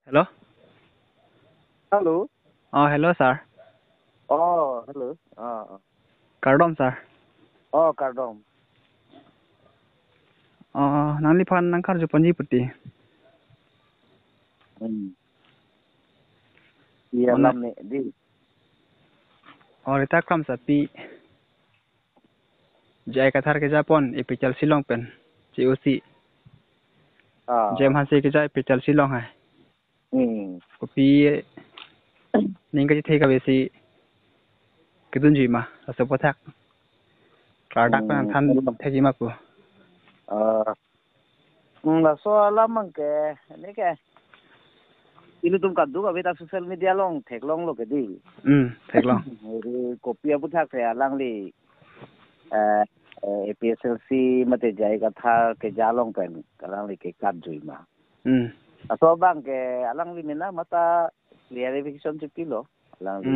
Hello? Hello. Oh, hello, sir. Oh, hello. Cardom, sir. Oh, Kardom. Oh, nang lipan nang kar Jupan Puti. Iya Mana? lam ni di. Oh, kita kram sapi. Jai kathar ke Japon, ipichal silong pen. COC. Jam hasi ke jai ipichal silong hai. Kopi ning ka thi ka besi. Kidun ji ma, asa pothak. Kardak pan than thegi ma ko. La so lam mang ke ni ke. Ini tum kaddu ka beta social media long thek long lo ke di. Thek long. Kopi abu thak se alang li APSLC mate jai ka tha ke jalong pen kalang li ke kat jui ma. Aso bang ke alang li mina mata verification chipilo alang li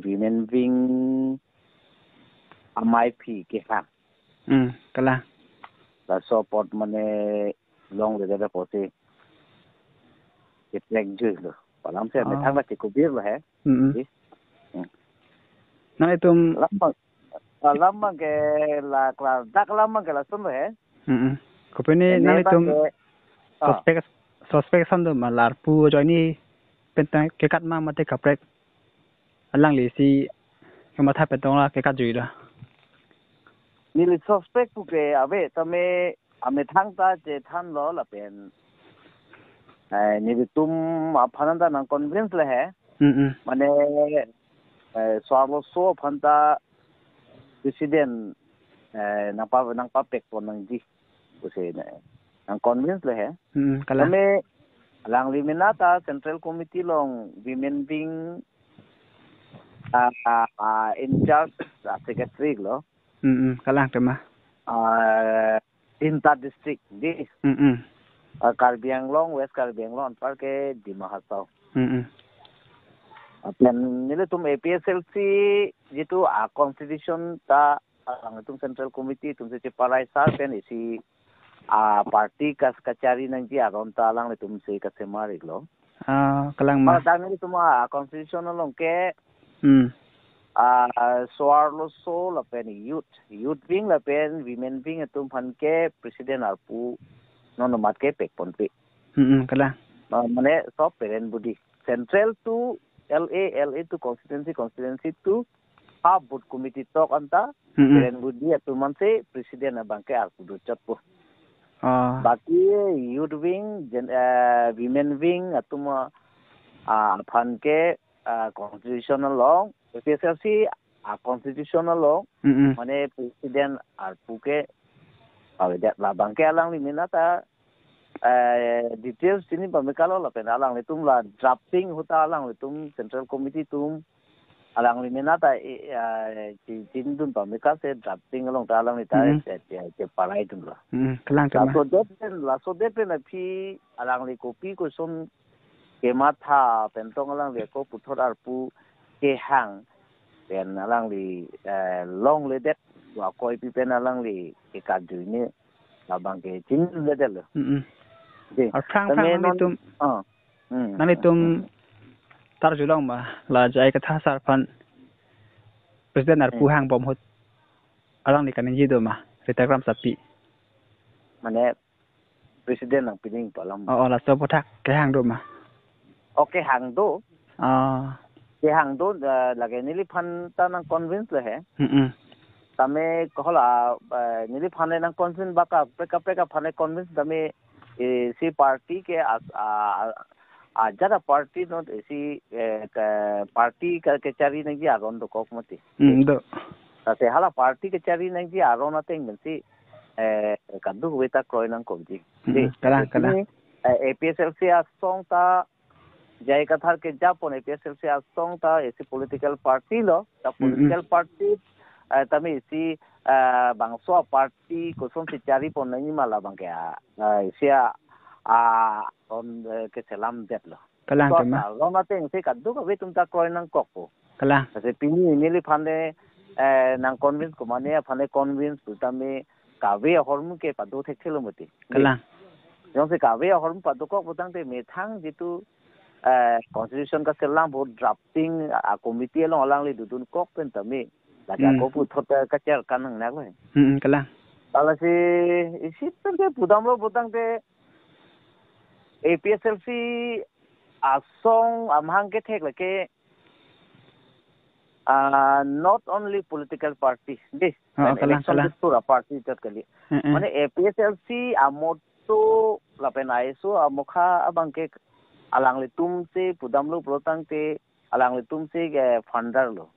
women wing MIP ke ha Kala. la support mane long le da pose ke plek ju lo palam se me thang ba ke kubir lo hai Nang itum lama ke la kla dak lama ke la sun lo hai kopi ni nang itum suspect sam do malar pu join ni pentang ke kat ma mate kaprek alang li si kama tha petong la ke kat jui la ni le suspect pu ke ave tame ame thang ta je than lo la pen ni tum aphananda nang convince le hai mane swalo so phanta president nang pa pek pon nang ji use nang convince le hai kala me lang liminata central committee long women being in charge secretary lo kala tema Inta district di Karbi Anglong West Karbi Anglong par ke di Mahasau dan nila tum APSLC jitu constitution ta ang tum central committee tum se parai sar pen isi party kas kachari nang ji aron ta lang tum se ka semari lo kalang ma ta nila tum constitution long ke soar lo so la pen youth wing la pen women wing tum phan ke president arpu no mat ke pek pon pe kala mane so parent body central to LA to constituency to half board committee talk anta parent body atu manse president abang ke arpu do chat po baki youth wing women wing atuma phan ke constitutional law PSLC constitutional law mane president arpu ke awedat la bangke alang ni minata details sini pamekalo la penalang nitum la drafting huta alang nitum central committee tum alang ni minata tin dun pameka se drafting along ta alang ni ta je parai tum la kalang tema la so det na phi alang li copy ko som ke matha pentong alang le ko puthor arpu ke hang pen alang li long le det wa koi pi pen alang li ke ka du ni abang ke chin le det lo phang nitum nang itum tar julong ma la jai ka tha sar phan president ar pu hang bom hot alang ni kanin ji do ma retagram sapi mane president nang pining palam la so pothak ke hang do ma okay hang do ke hang do lage nili phan ta nang convince le hai tame kola nili phane nang convince baka preka phane convince tame si party ke jada party not si party ka ke chari nang ji agon do kok mati do ta se hala party ke chari nang ji aron ateng si kaddu weta kroy nang komji kala APSLC song ta jai kathar ke japon APSLC song ta esi political party lo ta political party tami si bangso party kusum si chari pon nang mala bangya sia on ke selam det lo kala tema lo na teng se kaddu ka vetum ta kroy nang kokpo kala se pini nili phane nang convince ko mane phane convince tami ka ve hormu ke padu thek thelo mati kala yang se kawe horm padukok butang te methang jitu constitution ka selang vote drafting committee long alang le dudun kok pen tami laga ko pu thota ka cher kanang na ko kalang ala si isi te budam lo butang te APSLC asong amhang ke thek lake not only political parties this election pura party tat kali mane APSLC amoto lapen aiso amokha abang ke alang le tum se pudam lo protang te alang le tum se funder lo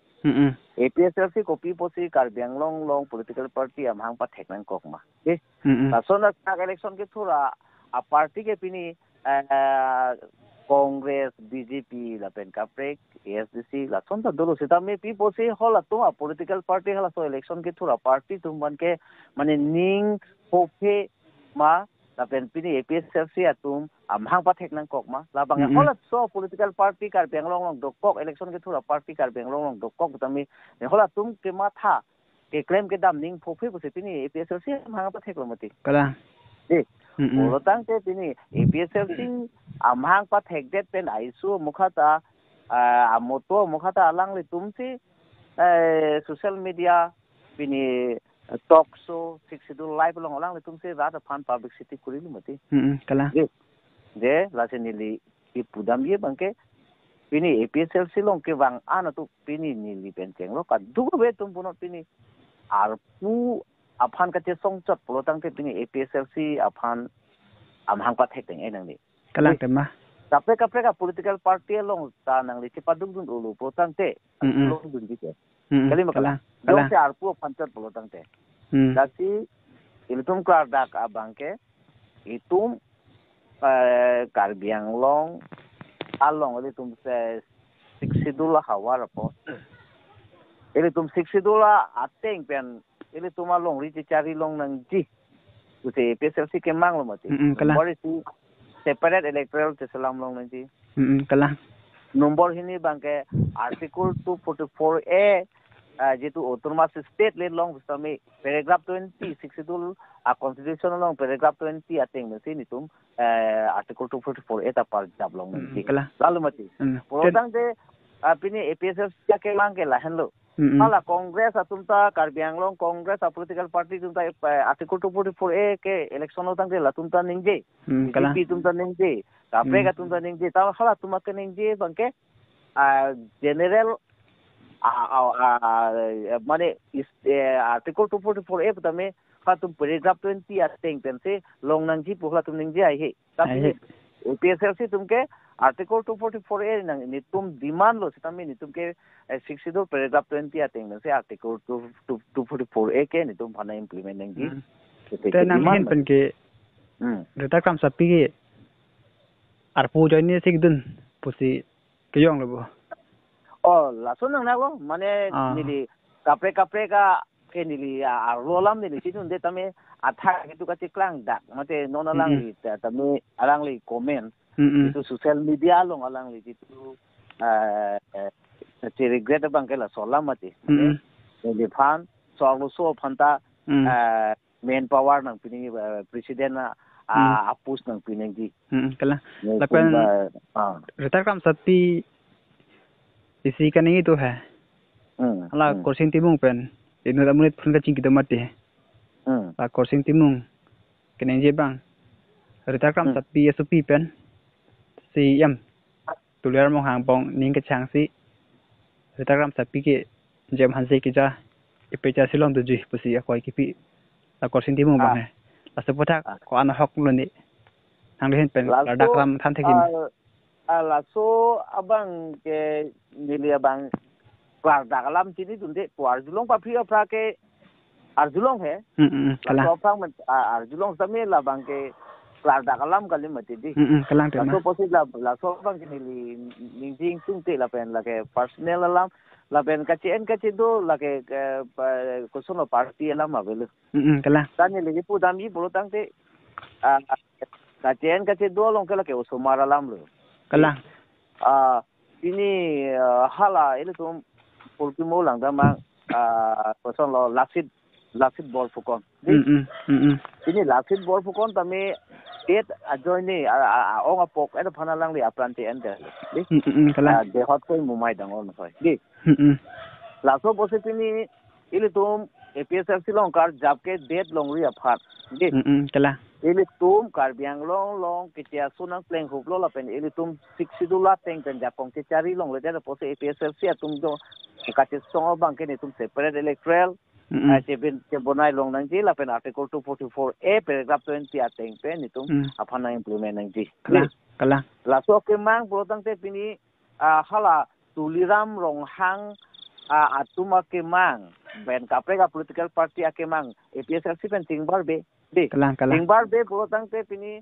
APSLC kopi posi karbiang long political party amhang pa theknan kokma ke tasona election ke thura a party ke pini Congress, BJP, lapen kaprek, ASDC, la sonta dolo sita me people say hola to a political party hala so election ke thura party tumban ke mane ning hope ma lapen pini APSLC atum amhang pa theknang kok ma labang hola so political party kar benglong dokok election ke thura party kar benglong dokok tami hola tum ke ma tha ke claim ke dam ning hope ko se pini APSLC amhang pa theklo mati kala Polotang te pini APSLC amhang pa thekdet pen aisu mukhata amoto mukhata alang le tumsi social media pini talk show 62 live long alang le tumsi rata fan publicity kuri mati kala je lasenili ki pudam ye bangke pini APSLC long ke wang ana tu pini nili penceng lo ka dugo be tum puno pini arpu aphan ka che song chot polotang te pini APSLC aphan amhang pa thek teng enang ni kalang tema kapre ka political party long ta nang li chipadung dun ulu polotang te long dun gi te kali makala dong se arpu panchat polotang te dasi iltum kar dak abangke itum karbiang long along oli tum se 62 hawar po ili tum 62 ateng pen ili tuma long ri cari long nang ji use PSLC ke mang lo mati bori si separate electoral selam long nang ji kala nombor hini bangke article 244A jitu autonomous state le long bustami paragraph 20 62 constitution long paragraph 20 ateng mesin itum article 244A ta par jab long nang ji kala lalu mati polodang de apini APSLC ke mang ke lahan lo Hala Congress atumta Karbiang long Congress a political party tumta article 244A ke election lo tangke la tumta ningje BJP tumta ningje kapre ka tumta ningje ta hala tumaka ningje bangke general mane article 244A putame khatum paragraph 20 ateng pense long nangji puhla tum ningje ai he tapi PSLC tumke article 244A nang nitum demand lo sitami nitum ke 62 paragraph 20 ateng se article 244A ke nitum phana implement nangji te nang hin pen ke data kam sapi ke arpu joini sigdun pusi ke yong lo oh lason nang nago mane nili kapre ka ke nili rolam nili sidun de tame atha gitu ka tiklang dak mate nonalang li tame alang li comment itu social media long alang li itu regret bang kala solam mate ni fan so phanta main power nang pini president apus nang pinengji kala lapan retar kam sapi isi kan itu hai ala kursin timung pen inu da munit phun ka ching kita mate la kursin timung keneng je bang retar kam sapi supi pen si yam tuliar mong hang pong ning ka chang si retar kam sapi ke jam hanse ki ja ipecha silong tu ji pusi akoi ki pi la kursin timung bang la sepota ko ana hok lo ni hang hen pen la dakram than thekin la so abang ke nilia bang klar dakalam chini tunde arjulong pa phia phra ke arjulong he kala so phang arjulong same la bang ke klar dakalam kali mati di kalang te so posi la so bang ke nili ningjing sungte la pen la ke personal alam la pen ka do la ke kosono party alam avelu kala tani le pu dam yi bolotang te ka do long ke la ke osomar alam lo kala ini hala ini tu polkimo lang dama person lo laksit ball fukon ini laksit ball fukon tami date join ni ong apok ada phana lang li apranti ende di kala de hot koi mumai dangol noi di la so bose pini ili tum APSLC long kar jab ke date long ri aphat di kala ili tum kar biang long kitia sunang pleng hup lo la pen ili tum siksidula teng pen japong ke chari long le da pose APSLC atum do ka che song bang ke ni tum separate electoral ke bonai long nang ji la pen article 244A paragraph 20 ateng pen ni tum apana implement nang ji kala la so ke mang pro tang te pini hala tuliram rong hang atuma ke mang ben kapre political party ake mang APSLC pen tingbar be di tingbar be pro tang te pini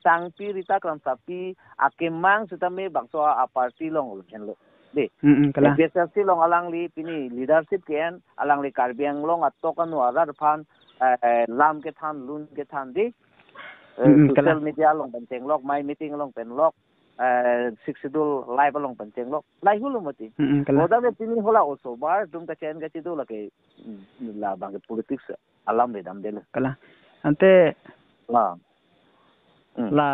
sangpi rita kram sapi ake mang sitame bangso a party long ken lo di APSLC long alang li pini leadership ken alang li karbiang long atokan warar phan lam ke than lun ke than di social media long penceng lok my meeting long pen lok siksidul live long penceng lok lai hulu mati oda be pini hola also bar tum ka chen ka chidu la ke la bang politics alam be dam del kala ante la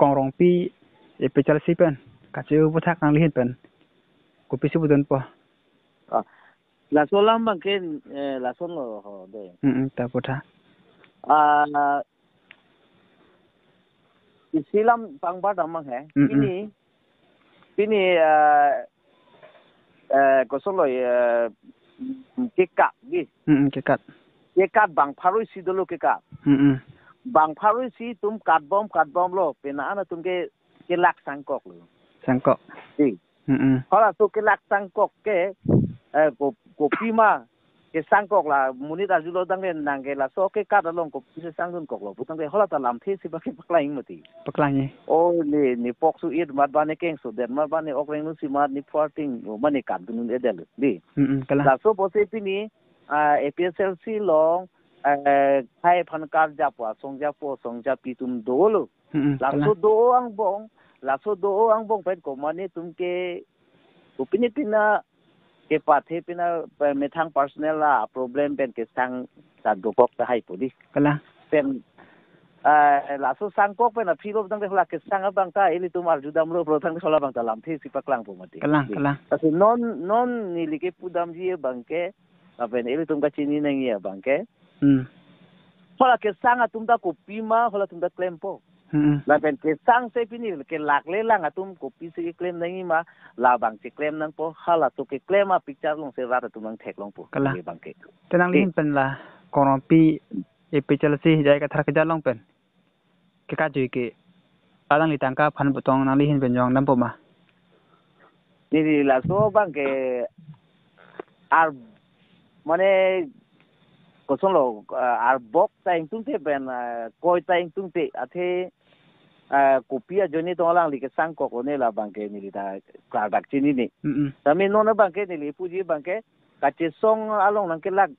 kongrong pi APSLC pen ka chu puthak nang lihin pen ko pi subudon po la solam bang ke la son lo ho de ta putha isilam pangbar damang hai ini kosoloy kekak gi kekat bang pharoi si dolo kekak bang pharoi si tum katbom lo pena ana tum ke lak sangkok si hala to ke lak sangkok ke kopi ma ke sangkok la munit ajulo danglen nangge la so ke kat along kopi se sangdun kok lo putang ke hola ta lam the si ba ke paklaing mati o ni pok su it mat ba ne keng so den ma ba ne okreng nu si mat ni forting o mane kan dun edel di la so pose pini APSLC long khai phan kar japwa songja pitum dolo la so do ang bong pen ko mane tum ke opini pina ke pathe pina methang personal la problem pen ke sang sa dokok ta hai podi kala pen la so sang kok pen phi lo dang de la ke sang bang ta eli tumar judam lo pro thang sola bang ta lam thi si paklang po mati kala ta non ni li ke pudam ji bang ke pen eli tum ka chini nang ya bang ke hola ke sang atum ta kopi ma hola tum ta claim po la pen ke sang se pini ke lak le lang atum kopi se claim nang ma la bang se claim nang po hala to ke claim a picture long se rat tum nang thek long po ke bang ke tenang lin pen la kono pi APSLC jai ka thar ke ja long pen ke ka jui ke alang li tangka phan butong nang lihin pen jong nam po ma ni la so bang ke ar mane kosong lo ar bok ta ing tung te ben koi ta ing tung te athe kopi a joni to lang li ke sang ko ne la bang ke ni ta klar bak chini ni tami no na bang ke ni li puji bang ke ka che song along nang ke lak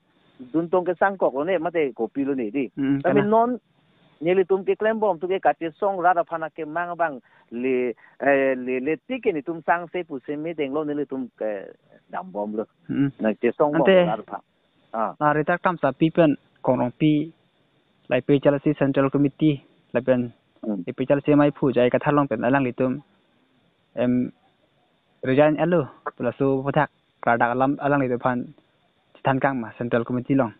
dun tong ke sang ko ne mate kopi lo ni di tami non ni li tum ke klem bom tu ke ka che song ra da phana ke mang bang le ti ke ni tum sang se pu se me deng lo ni li tum ke dam bom lo na che song bom ra da pha retak tam sa pi pen kongrong pi lai APSLC central committee lai pen APSLC mai phu jai ka thalong pen alang litum resign alo plus so puthak kradak alang litu phan than kang ma central committee long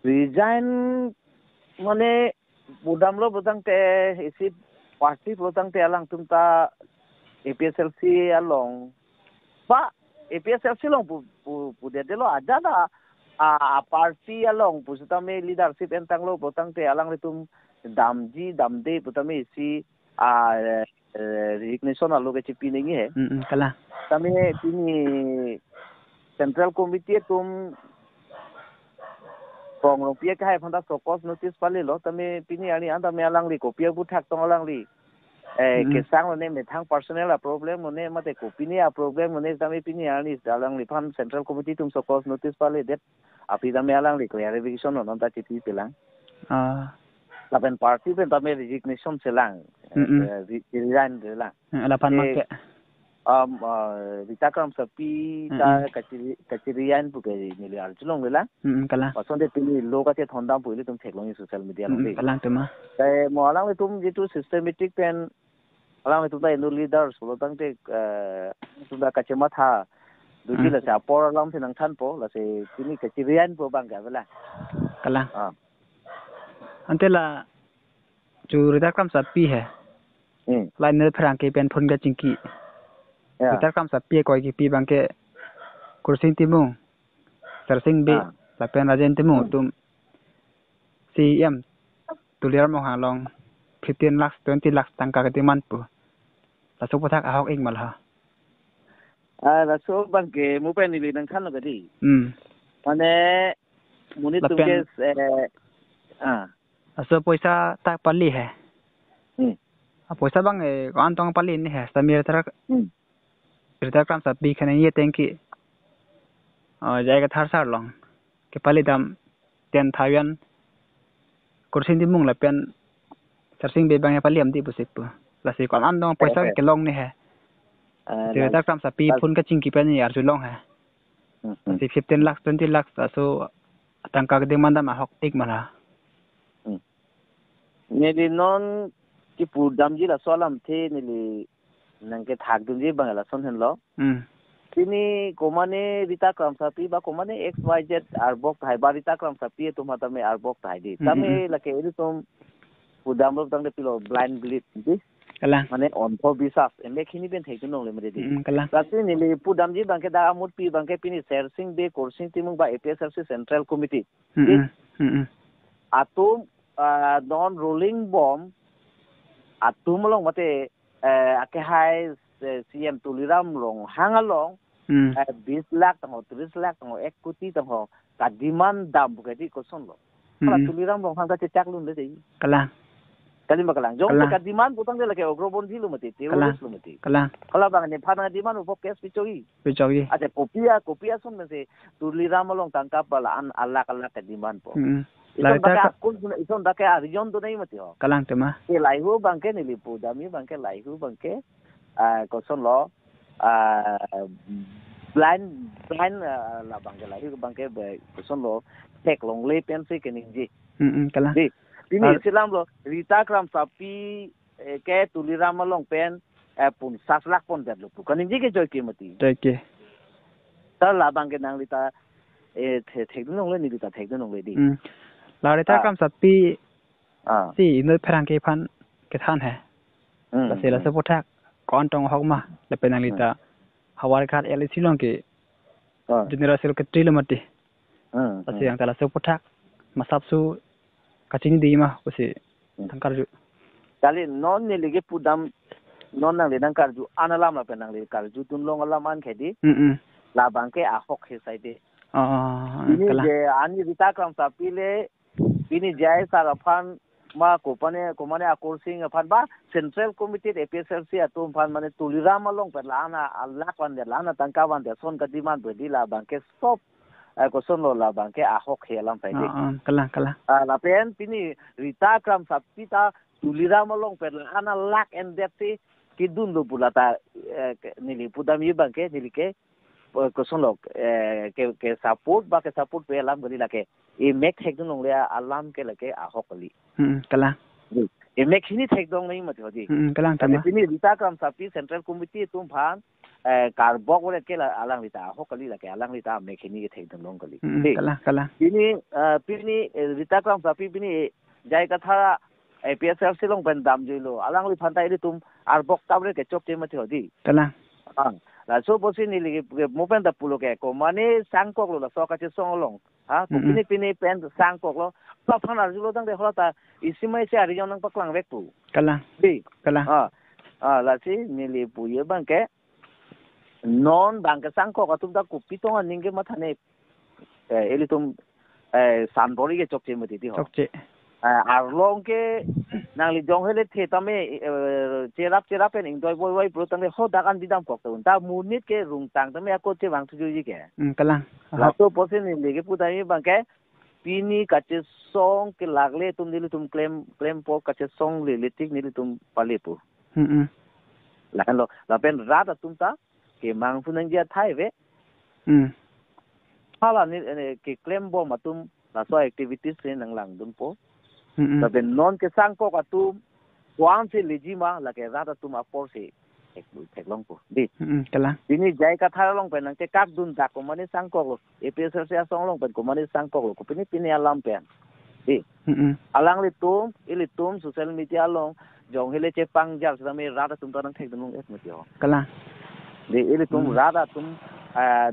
resign mane budam lo budang te isi party budang te alang tum ta APSLC along pa APSLC long pu de lo ada da party along pu sutame leadership entang lo budang te alang litum damde putame isi resignation alo ke chipi ningi hai kala tame pini central committee tum kongrong pia ka hai phanda sokos notice pale lo tame pini ani anda me alang li kopia bu thak tong alang li ke sang ne me thang personal problem ne mate kopini a problem ne tame pini ani alang li phan central committee tum sokos notice pale det api tame alang li clarification no ta chipi pelang lapen party pen tame resignation selang resign de la ala pan make Rita Kram Sapi ta kacirian bukai nili arjulong lela. Kala. Pasonde pini loka te thondam puli tum theklong social media longde. Kala tuma. Kaya mo alang tum jitu systematic pen alang tum ta inu leaders lo tang te tum da kacema tha duji la sa por alang te nang than po la se pini kacirian po bangga bela. Kala. Antela chu Rita Kram Sapi hai. Lai ner pherang ke pen phun ga chingki. Rita Kram Sapi koi ki pi bangke kursing timu sersing be la pen rajen timu tum CM tuliar mo halong 15 lakhs 20 lakhs tangka ke timan pu la so pathak ahok ing malha la so bangke mu pen ni nang khan lo gadi mane muni tumke so poisa ta pali hai poisa bang kan tong pali ni hai samir tarak Rita Kram Sapi khane ye tengki jaiga thar sar long ke pali dam 10,000 kursin di mung la pen sersing be bang pali am di busip la si kon andong poisa ke long ni hai Rita Kram Sapi phun ka chingki pen yar ju long hai si 15 lakhs 20 lakhs so tangka ke demand ma hok tik mala nili non ki pu damji la solam the nili nangke thak dunji bangala sonhen lo tini komane Rita Kram Sapi ba komane XYZ arbok thai ba Rita Kram Sapi to mata me arbok thai di tame lake eri tom pudam lo tang de pilo blind belief di kala mane on for bisas eme khini ben thai tunong le mede di kala tati nili pudamji bangke da amut pi bangke pini sersing be coursing timung ba APSRC central committee atum non rolling bomb atum long mate ake hai CM tuliram long hangalong 20 lakh tang 30 lakh tang 1 koti tang kadiman dam bukati koson lo kala tuliram long hangka cecak lun de kala kali makalang jong kadiman putang de lake ogrobon di lu mati teolus lu mati kala bang ne phana diman upo kes pichogi acha kopia son me tuliram long tangkap bala an Allah kadiman po ison dake arijon do nei mati ho kalang tema ke laihu bangke nilipu dami bangke laihu bangke koson lo blind la bangke laihu bangke koson lo tek long le pen se keninji kala di ini silam lo Rita Kram Sapi ke tuliram long pen pun 7 lakh pon dat lo keninji ke joy ke mati ke ta la bangke nang Rita thek nong le ni Rita thek nong le di la Rita Kram Sapi si ner pherang ke phan ke than hai la se la support thak kon tong hok ma le penang lita hawar khat LC long ke general secretary le mati asi yang tala support thak masap su kachini di ma usi tangkar ju kali non ne lege pudam non nang le nang kar ju analam la penang le kar ju tun long alaman khedi la bangke ahok he sai de kala je ani Rita Kram Sapi le ini jai sarafan ma komane akursing aphan ba central committee APSRC atum phan mane tuliram along per lana Allah kwan de lana tangka wan de son kadiman bedi la bangke stop ko son lo la bangke ahok helam pai de kala la pen pini Rita Kram Sapi ta tuliram along per lana lak and depth kidun lo bulata nili pudami bangke nili ke koson lo ke support pe alam gari lake e mek thek dong le alam ke lake ahok ali kala e mek hini thek dong nei mati hodi kala tama pini Rita Kram Sapi central committee tum phan karbok ore ke alang Rita ahok ali lake alang Rita mek hini ke thek dong gali kala pini Rita Kram Sapi pini jai katha APSRC long pen dam joilo alang li phantai ri tum arbok tabre ke chok te mati hodi kala la so bosi ni ligi mopen da pulo ke ko mane sangkok lo la so ka che song long pini pen sangkok lo pa phana julo dang de hola ta isimai se ari jong nang paklang vek tu kala di kala la si ni li pu ye bang ke non bang ke sangkok atum da ku pitong aning ke mathane eli tum san bori ke chok che mati di ho chok che arlong ke nang li jong hele the tame cherap pen ing doi boy pro tang le ho da kan didam kok tu ta munit ke rung tang tame ko che wang tu ji ke kala la to posen ni lege putai bang ke pini kache song ke lagle tum claim po kache song le letik ni tum pale pu lakan lo lapen rada tumta ke mang punang dia thai ve hala ni ke claim bo matum la so activities se nang lang dun po lapen non ke sang ko atum wang se lejima la ke rada tum apor se ek long po di kala ini jai ka thar long pen nang ke kak dun ta ko mani sang ko APSL se song long pen ko mani sang ko ko pini alam pen di alang li tum social media long jong hele che pang jar sa me rada tum ta nang thek dun ek matio kala di ili tum rada tum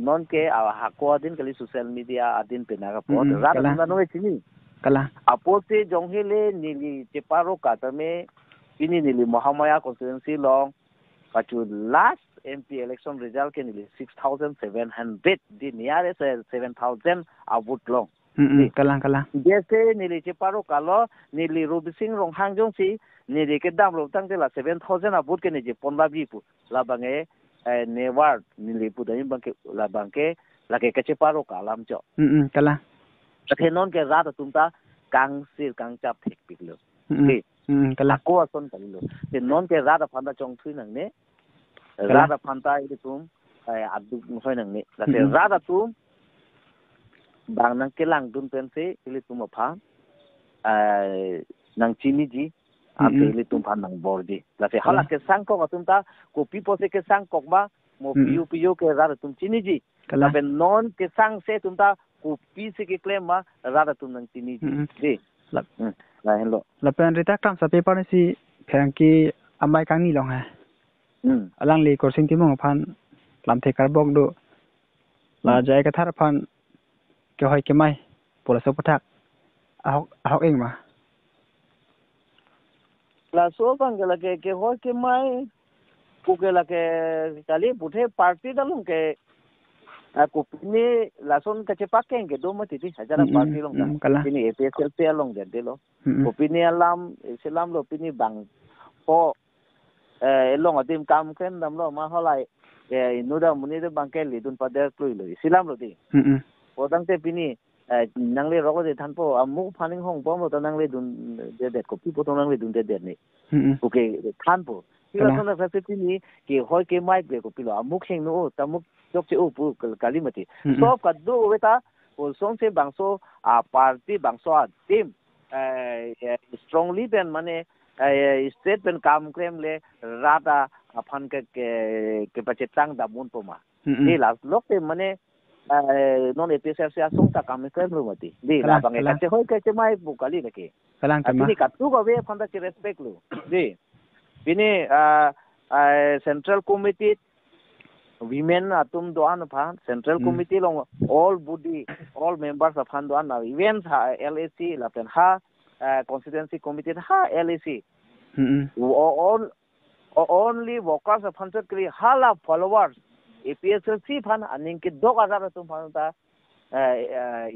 non ke ha ko din kali social media adin penaga po rada tum no chini kala apote jong hele nili che paro ka ta me ini nili Mohamaya constituency long pachu last MP election result ke nili 6,700 di nearest 7,000 avut long kala jese nili che paro kalo nili Rubising rong hangjong si nili ke dam lo tang de la 7,000 avut ke ni je ponba bi pu la bange newar nili pu dai bangke la bangke la ke che paro kalam cho kala ke non ke rada tumta kang sir kang chap thik piklo kala ko ason kalilo ke non ke rada phanda chong thui nang ne rada phanta ile tum adu hoi nang ne la ke rada tum bang nang ke lang dun pen se ile tum pha nang chini ji ante ile tum pha nang bor ji la ke hala ke sang ko tumta ko pipo se ke sang kok ba mo piu ke rada tum chini ji la pen non ke sang se tumta ko pi se ke claim ma rada tum nang chini ji la hello la pen rita kam sa paper si phangki amai kang ni long ha alang le ko sing ti mong phan lam the kar bok do la jai ka thar phan ke hoi ke mai pola so pathak ahok eng ma la so bang la ke hoi ke mai ku ke la ke kali puthe party dalung ke ko pini lason ka cepak ke do mati ti hajara party long da pini APSL pe long de lo ko pini alam islam lo pini bang ko long adim kam ken dam lo ma holai inuda muni de bang ke lidun pader klui lo islam lo di ko dang te pini nang le rogo de than po amu phaning hong pom lo nang le dun de ko pi po nang le dun de ni ko ke than po kila sona facility ni ke hoi ke mai ko pilo amuk heng no tamuk chok che upu kalimati so ka do weta ol song se bangso a party bangso a team strongly then mane state pen kam krem le rada aphan ke pachetang da mun poma ni la lok te mane non APSL se song ta kam krem ro mati di la bang ka che hoi ka che mai bu kali ne ke kalang ta ni ka tu go we phanda che respect lu di bini central committee women atum doan phan central committee long all members of han doan events LAC la pen ha constituency committee ha LAC all only workers of han kri hala followers APSC phan aning ke dog azar tum phan ta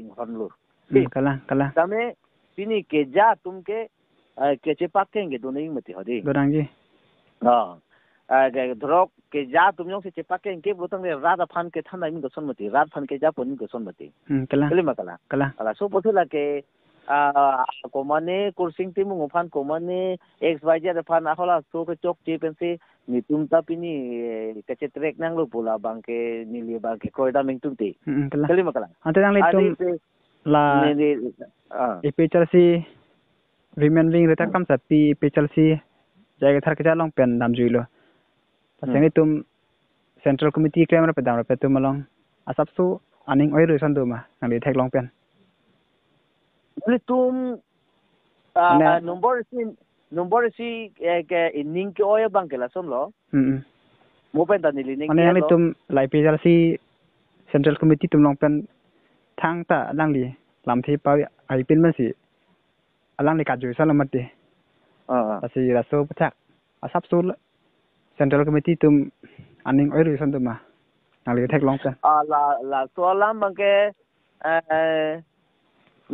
in honlu kala tame bini ke ja tum ke che pakenge do nei mati hodi gorangji drok ke ja tum yong se che pakeng ke botang le rada phan ke thana min go son mati rad phan ke ja pon go son mati kala so pothula ke ko mane kursing timu ngophan ko mane XYZ phan ahola so ke chok che pense ni tum ta pini ke che trek nang lo pula bang ke nili bang ke koida ming tum ti kala ante nang le tum la ipechasi remaining reta kam sapi pechalsi jaiga thar ke jalong pen dam juilo paseni tum central committee claim pe dam pe tum long asap su aning oi rusan duma nang thek long pen ni tum number si ke inning ke oya bang ke la som lo mo pen dan ni ning ane tum lai pechalsi central committee tum long pen thang ta lang li lam thi pa ai pin man si alang ni kaju salamati asi raso pathak asap sul central committee tum aning oi rusan tuma ngali thek long pen la so lam bangke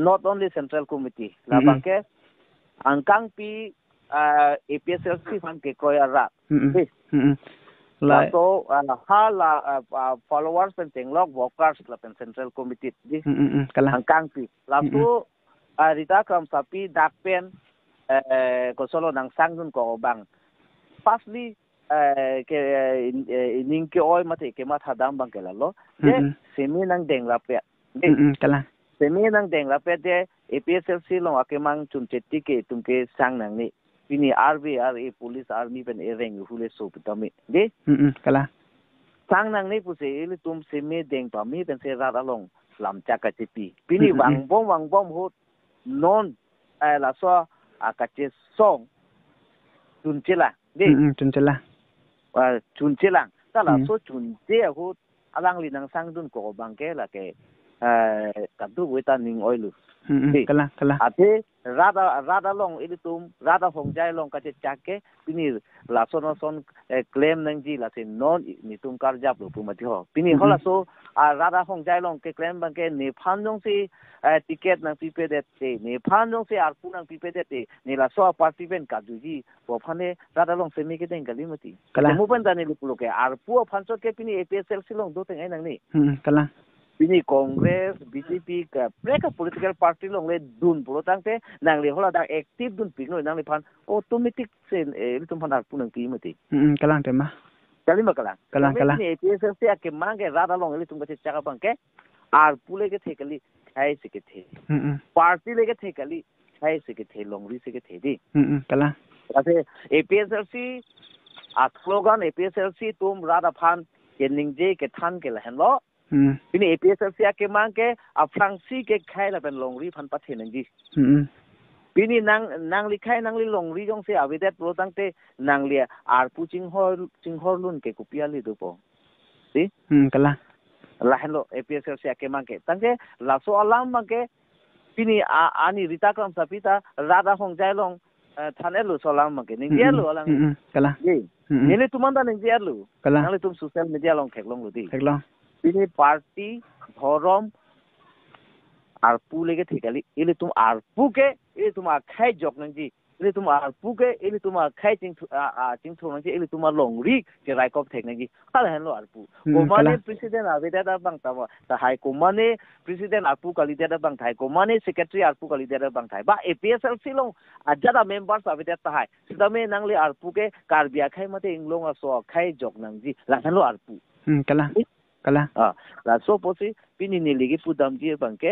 not only central committee la bangke angkang pi APSL si fan ke koyara la so hala followers pen tenglok workers la pen central committee di angkang pi la so rita kam sapi dak pen ko solo nang sangun ko bang firstly ke ning ke oi mate ke ma thadam bang ke la lo je semi nang deng la pe kala semi nang deng la pe de APSLC lo ake mang chum chetti ke tum ke sang nang ni pini RBRA police army pen ereng hule so pitami de kala sang nang ni puse ile tum semi deng pa mi pen se ra along lam cha ka chetti pini wang bom ho non la so ka che song chun chela de chun chela chun chela ta la so chun de ho alang li nang sang dun ko bang ke la ke ka du weta ning oilu kala ate rada long ilitum rada hongjai long ka che chake pini la son claim nang ji la se non ni tum kar jap lu pumati ho pini hola so rada hongjai long ke claim bang ke ne phan jong si ticket nang pipe de te ne phan jong si arpu nang pipe de te ne la so participant ka ju ji bo phane rada long se mi ke deng kali mati mo ban da ne lu ke arpu phan so ke pini APSL silong do teng ai nang ni kala pini Congress BJP ka preka political party long le dun pro tangte nang le hola da active dun pino nang le phan automatic sen tum phan arpu nang pi mati kalang tema kalima kalang ni APSL se ke mang ke rada long le tum ka cha bang ke arpu le ke thekali khai se ke the party le ke thekali khai se ke the long ri se ke the di kalang ase APSLC slogan APSLC tum rada phan ke ningje ke than ke la hen lo pini APSLC ke mang ke afrangsi ke khai la ben longri phan pa the nang ji pini nang li khai nang li longri jong se avidet pro tangte nang li arpu ching hor lun ke kupia li do po si kala la hen lo APSLC ke mang ke tangke la so alam mang ke pini ani rita kram sapita rada hongjai long thane lu so alam mang ke ning dia lu alang kala nile tumanda ning dia lu kala nang li tum social media long khek long lu di khek long pini party dhorom arpu lege thekali ile tum arpu ke ile tum khai jok nang ji ile tum arpu ke ile tum khai ching thong nang ji ile tum longri ke rai kop thek nang ji hal han lo arpu ko mane president aveda da bang ta hai ko mane president arpu kali da bang thai ko mane secretary arpu kali da bang thai ba APSL silong ajada members aveda ta hai sidame nang le arpu ke karbia khai mate inglong so khai jok nang ji la han lo arpu kala la so posi pini ni ligi pudam ji bang ke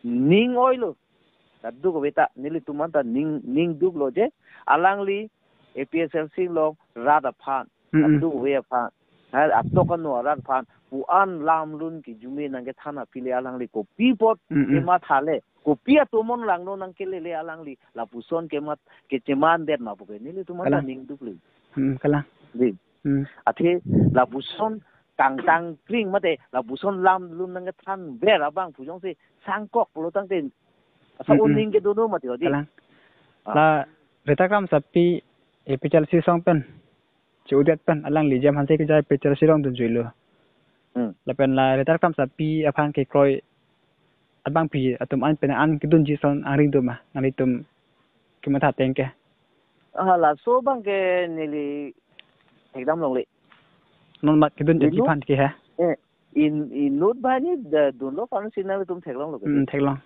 ning oilo du ko beta nili tumanta ning duk lo je alangli APSLC lo rada phan du we phan ha atokan no rada phan pu an lam lun ki jume nang ke thana pile alangli ko pipot ke ma thale ko pia tomon lang no nang ke le alangli la puson ke mat ke cheman det ma bu nili tumanta ning duk li kala di athe la puson tang kring mate la buson lam lun nang than vera bang pujong se sangkok pulo tang ten sa uning ke dono mate odi la retakam sapi epichal si song pen chudet pen alang li jam han se ke jai pechal si rong dun juilo la pen la retakam sapi apang ke kroi abang pi atum an pen an ke dun ji son aring duma nalitum ke mata tengke la so bang ke nili ekdam long le non mat ke dun ji phan ke ha in not bani the dun lo pan sinal tum theklong lo theklong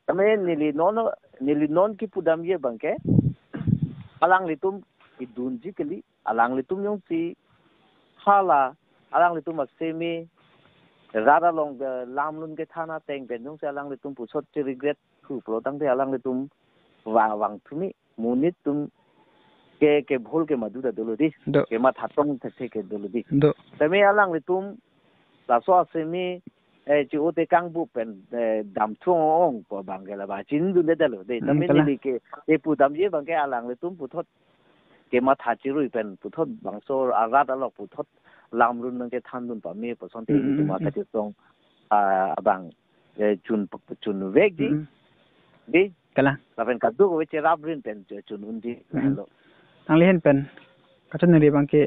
tame nili non ki pudam ye bangke alang litum ki dun ji kali alang litum yong si hala alang litum aksemi rada long the lam lun ke thana teng ben yong se alang litum pusot ti regret khu pro tang te alang litum wang thumi munit tum ke bhol ke madu da dolo di ke ma thatong the ke dolo di tame alang litum la so asemi chi ote kang bu pen dam thong ong po bangela ba chin du de dalo de tame ni ke e pu dam ye bang ke alang litum pu thot ke ma tha chi ru pen pu thot bang so arat alok pu thot lam run nang ke than dun pa me po son te tu ma ka ti song abang chun vek di kala la pen ka du we che rap rin pen chun un di lo ang lihen pen kachan ni bang ke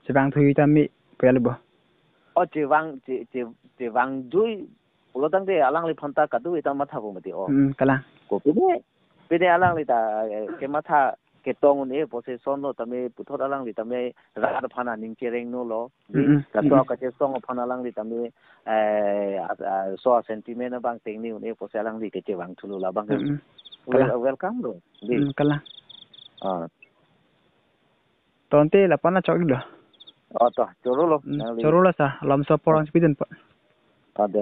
sebang thui ta mi pel bo o che wang dui ulo tang de alang li phanta ka du ta ma tha bo mati o kala ko pe de alang li ta ke ma tha ke tong ne po se son no tame puthot alang li tame ra phana ning chereng no lo ka to ka che song phana alang li tame so sentiment bang teng ni ne po se alang li ke che wang thulu la bang welcome lo kala tonte la pana chok lo to choro lo choro la sa lam so porang spiden pa de